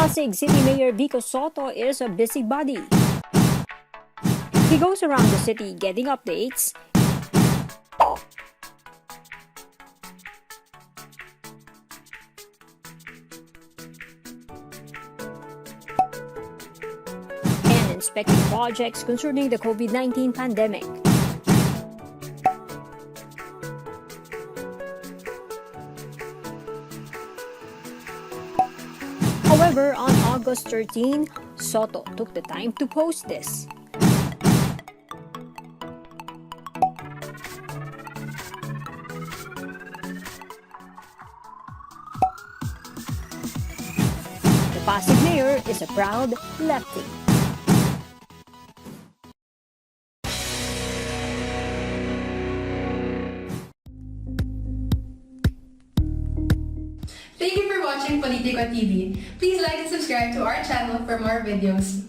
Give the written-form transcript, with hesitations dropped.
Pasig City Mayor Vico Sotto is a busybody. He goes around the city getting updates, and inspecting projects concerning the COVID-19 pandemic. However, on August 13, Sotto took the time to post this. The Pasig mayor is a proud leftie. Thank you for watching Politiko TV. Please like and subscribe to our channel for more videos.